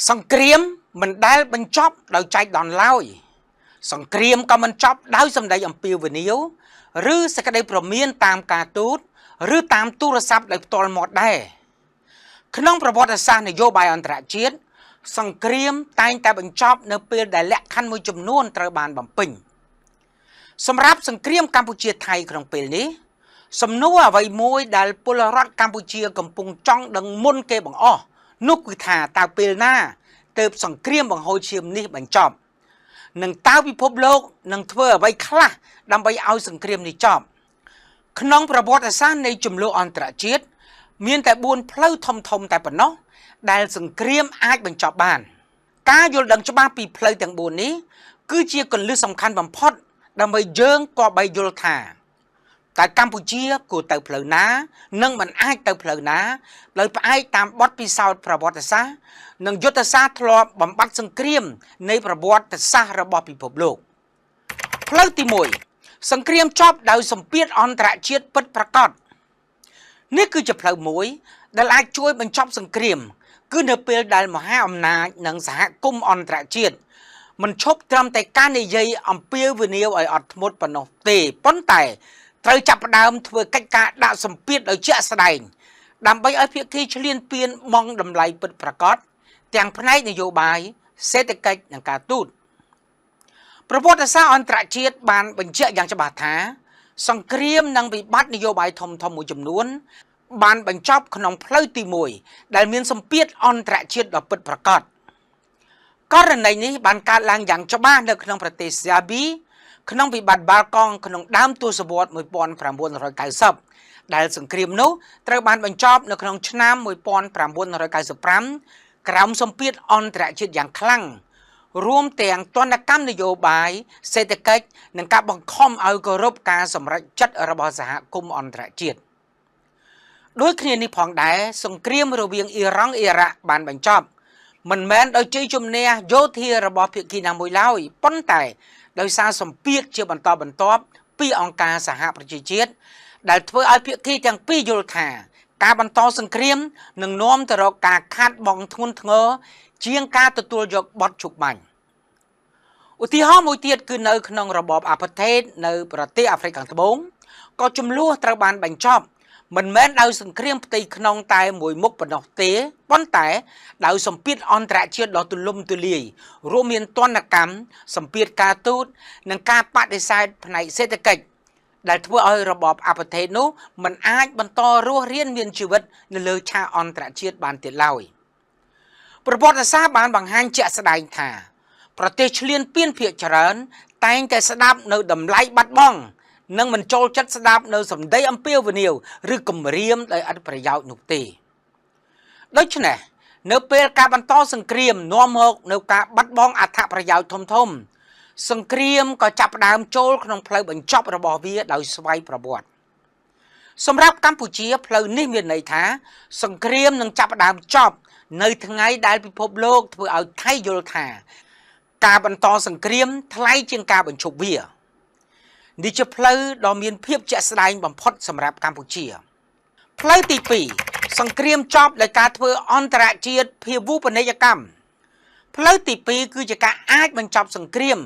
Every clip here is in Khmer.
សង្គ្រាមមិនដែលបញ្ចប់ដោយចែកដន្ឡើយសង្គ្រាមក៏មិនចប់ដោយសម្ដីអំពាវនាវឬសេចក្តីព្រមានតាមការទូតឬតាមទូរស័ព្ទដោយផ្ទាល់មាត់ដែរក្នុងប្រវត្តិសាស្ត្រនយោបាយអន្តរជាតិសង្គ្រាមតែងតែបញ្ចប់នៅពេលដែលលក្ខខណ្ឌមួយចំនួនត្រូវបានបំពេញសម្រាប់សង្គ្រាមកម្ពុជាថៃក្នុងពេលនេះសំណួរអ្វីមួយដែលពលរដ្ឋកម្ពុជាកំពុងចង់ដឹងមុនគេបង្អស់នោះគឺថាតើពេលណាទើបសង្គ្រាមបង្ហូរឈាមនេះបញ្ចប់និងតើពិភពលោកនឹងធ្វើអ្វីខ្លះដើម្បីឲ្យសង្គ្រាមនេះចប់ក្នុងប្រវត្តិសាស្ត្រនៃជម្លោះអន្តរជាតិមានតែ4ផ្លូវធំៗតែប៉ុណ្ណោះដែលសង្គ្រាមអាចបញ្ចប់បានការយល់ដឹងច្បាស់ពីផ្លូវទាំង4នេះគឺជាគន្លឹះសំខាន់បំផុតដើម្បីយើងក៏បីយល់ថាតើកម្ពុជាគួរទៅផ្លូវណានិងមិនអាចទៅផ្លូវណាដោយផ្អែកតាមបទពិសោធន៍ប្រវត្តិសាស្ត្រនិងយុទ្ធសាស្ត្រធ្លាប់បំបត្តិសង្គ្រាមនៃប្រវត្តិសាស្ត្ររបស់ពិភពលោកផ្លូវទី1សង្គ្រាមចប់ដោយសម្ពាធអន្តរជាតិពិតប្រាកដនេះគឺជាផ្លូវមួយដែលអាចជួយបញ្ចប់សង្គ្រាមគឺនៅពេលដែលមហាអំណាចនិងសហគមន៍អន្តរជាតិមិនឈប់ត្រឹមតែការនិយាយអំពាវនាវឲ្យអត់ធ្មត់ប៉ុណ្ណោះទេប៉ុន្តែត្រូវចាប់ផ្ដើមធ្វើកិច្ចការដាក់សម្ពាធដោយជាក់ស្ដែងដើម្បីឲ្យភាគីឈ្លានពានបង់តម្លៃពិតប្រាកដទាំងផ្នែកនយោបាយសេដ្ឋកិច្ចនិងការទូតប្រវត្តិសាស្ត្រអន្តរជាតិបានបញ្ជាក់យ៉ាងច្បាស់ថាសង្គ្រាមនិងវិបត្តិនយោបាយធំៗមួយចំនួនបានបញ្ចប់ក្នុងផ្លូវទី1ដែលមានសម្ពាធអន្តរជាតិដ៏ពិតប្រាកដករណីនេះបានកើតឡើងយ៉ាងច្បាស់នៅក្នុងប្រទេសហ្សាប៊ីក្នុងវិបត្តិបាល់កង់ក្នុងដើមទសវត្សរ៍1990ដែលសង្គ្រាមនោះត្រូវបានបញ្ចប់នៅក្នុងឆ្នាំ1995ក្រោមសម្ពាធអន្តរជាតិយ៉ាងខ្លាំងរួមទាំងទណ្ឌកម្មនយោបាយសេដ្ឋកិច្ចនិងការបង្ខំឲ្យគោរពការសម្រេចចិត្តរបស់សហគមន៍អន្តរជាតិដូចគ្នានេះផងដែរសង្គ្រាមរវាងអ៊ីរ៉ង់អ៊ីរ៉ាក់បានបញ្ចប់មិនមែនដោយជ័យជំនះយោធារបស់ភាគីណាមួយឡើយប៉ុន្តែដោយសារសម្ពាធជាបន្តបន្ទាប់ពីអង្គការសហប្រជាជាតិដែលធ្វើឲ្យភាគីទាំងពីរយល់ថាការបន្តសង្គ្រាមនឹងនាំទៅរកការខាតបង់ធ្ងន់ធ្ងរជាងការទទួលយកបទជុកបាញ់ឧទាហរណ៍មួយទៀតគឺនៅក្នុងរបបអាផាថេតនៅប្រទេសអាហ្វ្រិកខាងត្បូងក៏ចំនួនត្រូវបានបញ្ចប់មិនមែនដោយសង្គ្រាមផ្ទៃក្នុងតែមួយមុខប៉ុណ្ណោះទេប៉ុន្តែដោយសម្ពាធអន្តរជាតិដ៏ទូលំទូលាយរួមមានទណ្ឌកម្មសម្ពាធការទូតនិងការបដិសេធផ្នែកសេដ្ឋកិច្ចដែលធ្វើឲ្យរបបអាផាថេតនោះមិនអាចបន្តរស់រានមានជីវិតនៅលើឆាកអន្តរជាតិបានទៀតឡើយប្រវត្តិសាស្ត្របានបង្ហាញជាក់ស្ដែងថាប្រទេសឈ្លានពានភាគច្រើនតែងតែស្ដាប់នៅតម្លៃបាត់បង់និងមិនចូលចិត្តស្ដាប់នៅសម្ដីអំពាវនាវឬគំរាមដោយឥតប្រយោជន៍នោះទេដូច្នេះនៅពេលការបន្តសង្គ្រាមនាំមកនៅការបាត់បង់អត្ថប្រយោជន៍ធំសង្គ្រាមក៏ចាប់ផ្ដើមចូលក្នុងផ្លូវបញ្ចប់របស់វាដោយស្វ័យប្រវត្តិសម្រាប់កម្ពុជាផ្លូវនេះមានន័យថាសង្គ្រាមនឹងចាប់ផ្ដើមចប់នៅថ្ងៃដែលពិភពលោកធ្វើឲ្យថៃយល់ថាការបន្តសង្គ្រាមថ្លៃជាងការបញ្ឈប់វានេះជាផ្លូវដ៏មានភាពជាក់ស្ដែងបំផុតសម្រាប់កម្ពុជាផ្លូវទី2សង្គ្រាមចប់ដោយការធ្វើអន្តរជាតិភាវូបនីយកម្មផ្លូវទី2គឺជាការអាចបញ្ចប់សង្គ្រាម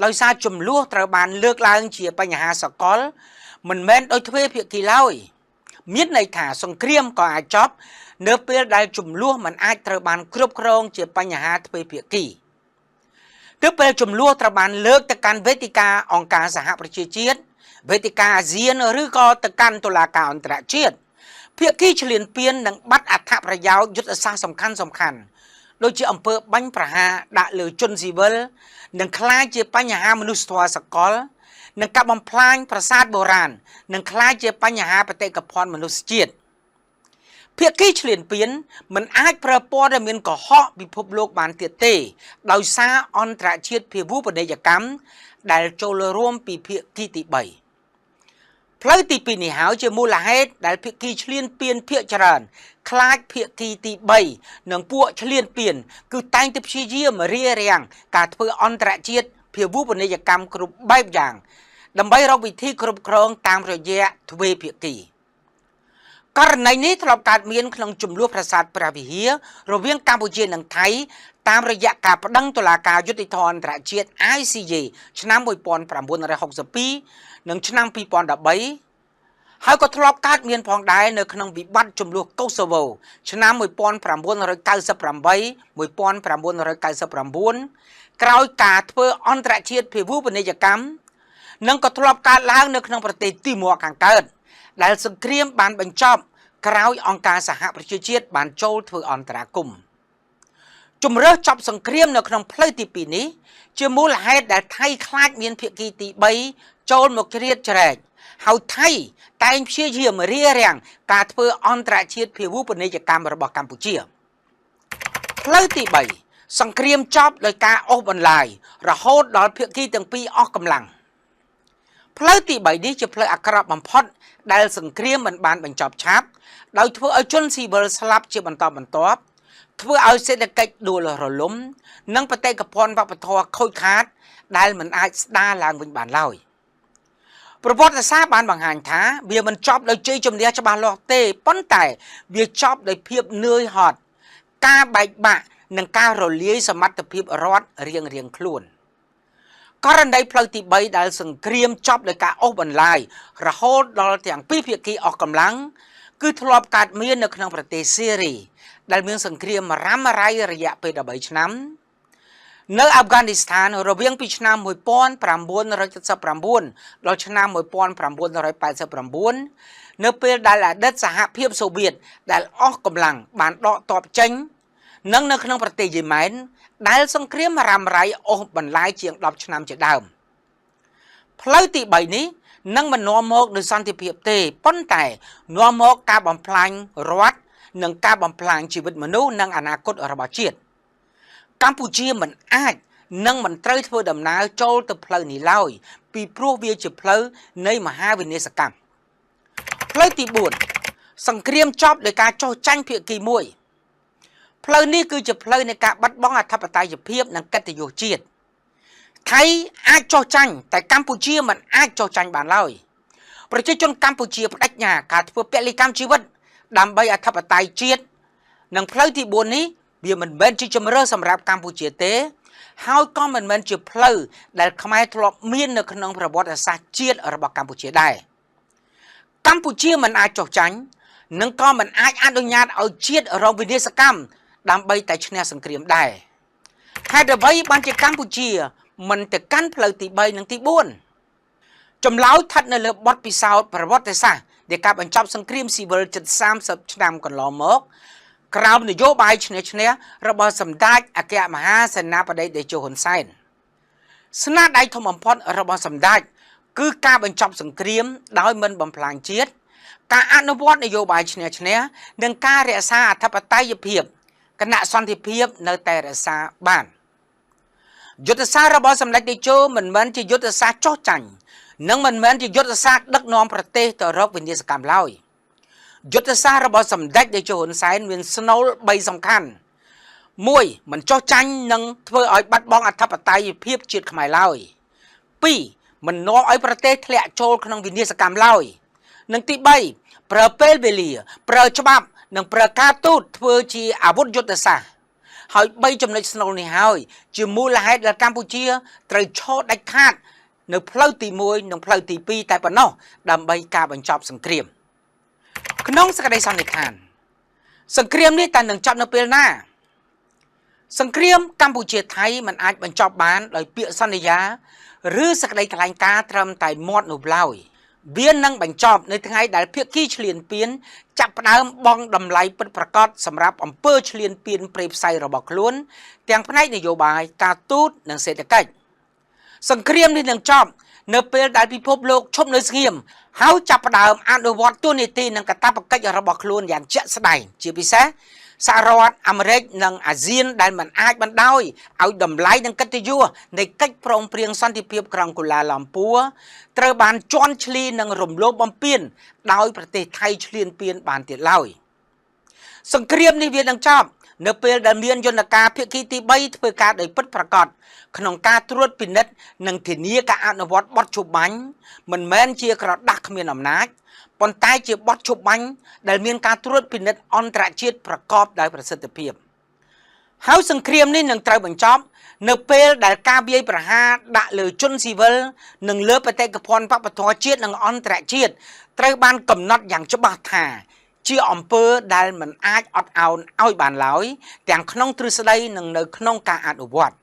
ដោយសារចំនួនត្រូវបានលើកឡើងជាបញ្ហាសកលមិនមែនដោយទ្វេភាគីឡើយមានន័យថាសង្គ្រាមក៏អាចចប់នៅពេលដែលចំនួនមិនអាចត្រូវបានគ្រប់គ្រងជាបញ្ហាទ្វេភាគីទើបពេលចំនួនត្រូវបានលើកទៅកាន់វេទិកាអង្គការសហប្រជាជាតិវេទិកាអាស៊ានឬក៏ទៅកាន់តុលាការអន្តរជាតិភាគីឈ្លានពាននឹងបាត់អត្ថប្រយោជន៍យុទ្ធសាស្ត្រសំខាន់ដូចជាអំពើបាញ់ប្រហារដាក់លើជនស៊ីវិលនិងក្លាយជាបញ្ហាមនុស្សធម៌សកលនិងការបំផ្លាញប្រាសាទបុរាណនិងក្លាយជាបញ្ហាបេតិកភណ្ឌមនុស្សជាតិភាគីឈ្លានពានមិនអាចប្រើព័ត៌មានកុហកពិភពលោកបានទៀតទេដោយសារអន្តរជាតិភាវូបនីយកម្មដែលចូលរួមពីភាគីទី3ផ្លូវទី2នេះហើយជាមូលហេតុដែលភាគីឈ្លានពានភាគច្រើនខ្លាចភាគីទី3និងពួកឈ្លានពានគឺតែងតែព្យាយាមរារាំងការធ្វើអន្តរជាតិភាវូបនីយកម្មគ្រប់បែបយ៉ាងដើម្បីរកវិធីគ្រប់គ្រងតាមរយៈទ្វេភាគី ករណីនេះធ្លាប់កើតមានក្នុងចំនួនប្រាសាទព្រះវិហាររវាងកម្ពុជានិងថៃតាមរយៈការប្តឹងតុលាការយុត្តិធម៌អន្តរជាតិ ICJ ឆ្នាំ1962និងឆ្នាំ2013ហើយក៏ធ្លាប់កើតមានផងដែរនៅក្នុងវិបត្តិចំនួនកូសូវូឆ្នាំ1998 1999ក្រោយការធ្វើអន្តរជាតិភាវូបនីយកម្មនិងក៏ធ្លាប់កើតឡើងនៅក្នុងប្រទេសទីម៉ូខាងកើតដែលសង្គ្រាមបានបញ្ចប់ក្រោយអង្គការសហប្រជាជាតិបានចូលធ្វើអន្តរាគមន៍ជំរើសចប់សង្គ្រាមនៅក្នុងផ្លូវទី2នេះជាមូលហេតុដែលថៃខ្លាចមានភាគីទី3ចូលមកជ្រៀតជ្រែកហើយថៃតែងព្យាយាមរារាំងការធ្វើអន្តរជាតិភាវូបនីយកម្មរបស់កម្ពុជាផ្លូវទី3សង្គ្រាមចប់ដោយការអូសបន្លាយរហូតដល់ភាគីទាំងពីរអស់កម្លាំងផ្លូវទី3នេះជាផ្លូវអាក្រក់បំផុតដែលសង្គ្រាមមិនបានបញ្ចប់ឆាប់ដោយធ្វើឲ្យជនស៊ីវិលស្លាប់ជាបន្តបន្ទាប់ធ្វើឲ្យសេដ្ឋកិច្ចដួលរលំនិងបេតិកភណ្ឌវប្បធម៌ខូចខាតដែលមិនអាចស្ដារឡើងវិញបានឡើយប្រវត្តិសាស្ត្របានបង្ហាញថាវាមិនចប់ដោយជ័យជំនះច្បាស់លាស់ទេប៉ុន្តែវាចប់ដោយភាពនឿយហត់ការបែកបាក់និងការរលាយសមត្ថភាពរដ្ឋរៀងៗខ្លួនករណីផ្លូវទី3ដែលសង្គ្រាមចប់ដោយការអូសបន្លាយរហូតដល់ទាំងពីរភាគីអស់កម្លាំងគឺធ្លាប់កើតមាននៅក្នុងប្រទេសសេរីដែលមានសង្គ្រាមរ៉ាំរ៉ៃរយៈពេល13ឆ្នាំនៅអាហ្វហ្គានីស្ថានរវាងពីឆ្នាំ1979ដល់ឆ្នាំ1989នៅពេលដែលអតីតសហភាពសូវៀតដែលអស់កម្លាំងបានដកទ័ពចេញនិងនៅក្នុងប្រទេសយេម៉ែនដែលសង្គ្រាមរ៉ាំរ៉ៃអូសបន្លាយជាង10ឆ្នាំជាដើមផ្លូវទី3នេះនឹងមិននាំមកនូវសន្តិភាពទេប៉ុន្តែនាំមកការបំផ្លាញរដ្ឋនិងការបំផ្លាញជីវិតមនុស្សនិងអនាគតរបស់ជាតិកម្ពុជាមិនអាចនិងមិនត្រូវធ្វើដំណើរចូលទៅផ្លូវនេះឡើយពីព្រោះវាជាផ្លូវនៃមហាវិនាសកម្មផ្លូវទី4សង្គ្រាមចប់ដោយការចោះចាញ់ភាគីមួយផ្លូវនេះគឺជាផ្លូវនៃការបាត់បង់អធិបតេយ្យភាពនិងកិត្តិយសជាតិថៃអាចចោះចាញ់តែកម្ពុជាមិនអាចចោះចាញ់បានឡើយប្រជាជនកម្ពុជាបដិញ្ញាការធ្វើពលកម្មជីវិតដើម្បីអធិបតេយ្យជាតិនិងផ្លូវទី4នេះវាមិនមែនជាជំរើសសម្រាប់កម្ពុជាទេហើយក៏មិនមែនជាផ្លូវដែលខ្មែរធ្លាប់មាននៅក្នុងប្រវត្តិសាស្ត្រជាតិរបស់កម្ពុជាដែរកម្ពុជាមិនអាចចោះចាញ់និងក៏មិនអាចអនុញ្ញាតឲ្យជាតិរងវិនាសកម្មដើម្បីតែឈ្នះសង្គ្រាមដែរហេតុអ្វីបានជាកម្ពុជាមិនទៅកាន់ផ្លូវទី3និងទី4ចម្លើយស្ថិតនៅលើបទពិសោធន៍ប្រវត្តិសាស្ត្រដែលការបញ្ចប់សង្គ្រាមស៊ីវិលជិត30ឆ្នាំកន្លងមកក្រោមនយោបាយឈ្នះឈ្នះរបស់សម្ដេចអគ្គមហាសេនាបតីតេជោហ៊ុនសែនស្នាដៃធំបំផុតរបស់សម្ដេចគឺការបញ្ចប់សង្គ្រាមដោយមិនបំផ្លាញជាតិការអនុវត្តនយោបាយឈ្នះឈ្នះនិងការរក្សាអធិបតេយ្យភាពគណៈសន្តិភាពនៅតែរក្សាបានយុទ្ធសាស្ត្ររបស់សម្ដេចតេជោមិនមែនជាយុទ្ធសាស្ត្រចោះចាញ់និងមិនមែនជាយុទ្ធសាស្ត្រដឹកនាំប្រទេសទៅរកវិនាសកម្មឡើយយុទ្ធសាស្ត្ររបស់សម្ដេចតេជោហ៊ុនសែនមានស្នូល3សំខាន់1មិនចោះចាញ់និងធ្វើឲ្យបាត់បង់អធិបតេយ្យភាពជាតិខ្មែរឡើយ2មិននាំឲ្យប្រទេសធ្លាក់ចូលក្នុងវិនាសកម្មឡើយនិងទី3ប្រើពេលវេលាប្រើច្បាប់និងប្រើការទូតធ្វើជាអាវុធយុទ្ធសាស្ត្រហើយ3ចំណុចស្នូលនេះហើយជាមូលហេតុដែលកម្ពុជាត្រូវឈរដាច់ខាតនៅផ្លូវទី1និងផ្លូវទី2តែប៉ុណ្ណោះដើម្បីការបញ្ចប់សង្គ្រាមក្នុងសេចក្តីសន្និដ្ឋានសង្គ្រាមនេះតែនឹងចប់នៅពេលណាសង្គ្រាមកម្ពុជាថៃមិនអាចបញ្ចប់បានដោយពាក្យសន្យាឬសេចក្តីថ្លែងការណ៍ត្រឹមតែមាត់នោះឡើយវានឹងបញ្ចប់នៅថ្ងៃដែលភាគីឈ្លានពានចាប់ផ្ដើមបង់តម្លៃពិតប្រាកដសម្រាប់អំពើឈ្លានពានព្រៃផ្សៃរបស់ខ្លួនទាំងផ្នែកនយោបាយការទូតនិងសេដ្ឋកិច្ចសង្គ្រាមនេះនឹងចប់នៅពេលដែលពិភពលោកឈប់នៅស្ងៀមហើយចាប់ផ្ដើមអនុវត្តទូនីតិនិងកាតព្វកិច្ចរបស់ខ្លួនយ៉ាងជាក់ស្ដែងជាពិសេសសហរដ្ឋអាមេរិកនិងអាស៊ានដែលមិនអាចបណ្ដោយឲ្យតម្លៃនិងកិត្តិយសនៃកិច្ចព្រមព្រៀងសន្តិភាពក្រុងកូឡាឡាំពួរត្រូវបានជន់ឈ្លីនិងរំលោភបំពានដោយប្រទេសថៃឈ្លានពានបានទៀតឡើយសង្គ្រាមនេះវានឹងចប់ នៅពេលដែលមានយន្តការភាគីទី3ធ្វើការដោយពិតប្រាកដក្នុងការត្រួតពិនិត្យនិងធានាការអនុវត្តបទច្បាញ់មិនមែនជាក្រដាស់គ្មានអំណាចប៉ុន្តែជាបទច្បាញ់ដែលមានការត្រួតពិនិត្យអន្តរជាតិប្រកបដោយប្រសិទ្ធភាពហើយសង្គ្រាមនេះនឹងត្រូវបញ្ចប់នៅពេលដែលការវាយប្រហារដាក់លើជនស៊ីវិលនិងលើបេតិកភណ្ឌវប្បធម៌ជាតិនិងអន្តរជាតិត្រូវបានកំណត់យ៉ាងច្បាស់ថាជាអំពើដែលមិនអាចអត់ឱនឲ្យបានឡើយទាំងក្នុងទ្រឹស្ដីនិងនៅក្នុងការអនុវត្ត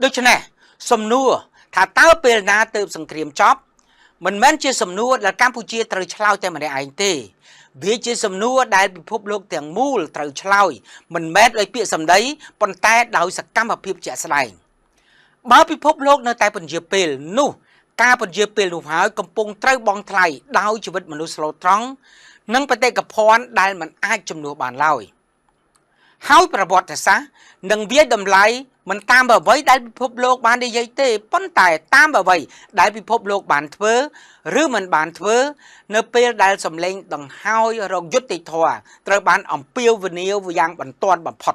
ដូច្នេះសំណួរថាតើពេលណាទើបសង្គ្រាមចប់មិនមែនជាសំណួរដែលកម្ពុជាត្រូវឆ្លើយតែម្នាក់ឯងទេវាជាសំណួរដែលពិភពលោកទាំងមូលត្រូវឆ្លើយមិនមែនដោយពាក្យសម្ដីប៉ុន្តែដោយសកម្មភាពជាក់ស្ដែងបើពិភពលោកនៅតែពន្យាពេលនោះការពន្យាពេលនោះហើយកំពុងត្រូវបង់ថ្លៃដោយជីវិតមនុស្សស្លូតត្រង់និងបេតិកភណ្ឌដែលមិនអាចជំនួសបានឡើយហើយប្រវត្តិសាស្ត្រនឹងវាយតម្លៃមិនតាមអ្វីដែលពិភពលោកបាននិយាយទេប៉ុន្តែតាមអ្វីដែលពិភពលោកបានធ្វើឬមិនបានធ្វើនៅពេលដែលសម្លេងដង្ហោយរកយុត្តិធម៌ត្រូវបានអំពាវនាវយ៉ាងបន្ទាន់បំផុត